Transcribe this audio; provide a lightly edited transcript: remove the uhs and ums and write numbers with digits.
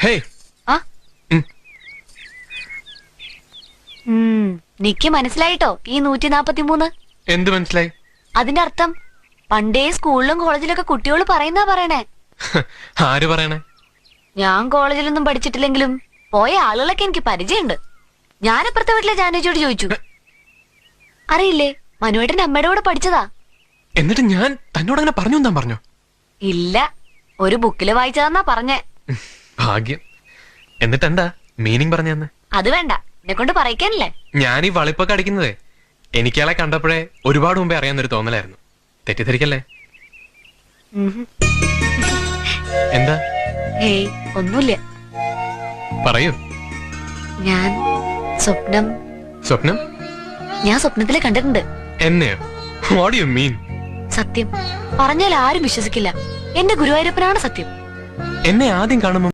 ഹേ ആ നിക്ക് മനസ്സിലായിട്ടോ ഈ 143. എന്ത് മനസ്സിലായി? അതിന്റെ അർത്ഥം പണ്ടേ സ്കൂളിലും കോളേജിലൊക്കെ കുട്ടികൾ പറയുന്നാ പറയണേ. ആര് പറയണേ? ഞാൻ കോളേജിലൊന്നും പഠിച്ചിട്ടില്ലെങ്കിലും പോയ ആളുകളൊക്കെ എനിക്ക് പരിചയമുണ്ട്. ഞാനപ്പുറത്തെ വീട്ടിലെ ജാനുജിയോട് ചോദിച്ചു. അറിയില്ലേ, മനുവേട്ടന്റെ അമ്മയുടെ കൂടെ പഠിച്ചതാ. എന്നിട്ട് ഞാൻ തന്നോട് അങ്ങനെ പറഞ്ഞു എന്താ പറഞ്ഞോ? ഇല്ല, ഒരു ബുക്കില് വായിച്ചതെന്നാ പറഞ്ഞേ. ഭാഗ്യം. എന്നിട്ട് എന്താ മീനിങ് പറഞ്ഞു തന്നെ? അത് വേണ്ട, എന്നെ കൊണ്ട് പറയിക്കാനല്ലേ. ഞാൻ ഈ വളിപ്പൊക്കെ അടിക്കുന്നതേ എനിക്കയാളെ കണ്ടപ്പോഴേ ഒരുപാട് മുമ്പേ അറിയാവുന്നൊരു തോന്നലായിരുന്നു. തെറ്റിദ്ധരിക്കല്ലേ? എന്താ? ഹേയ്, ഒന്നുമില്ല. പറയൂ. ഞാൻ സ്വപ്നം ഞാൻ സ്വപ്നത്തില് കണ്ടിട്ടുണ്ട്. എന്നെയോ? What you mean? സത്യം പറഞ്ഞാൽ ആരും വിശ്വസിക്കില്ല. എന്റെ ഗുരുവായൂരപ്പനാണ് സത്യം. എന്നെ ആദ്യം കാണുമ്പോ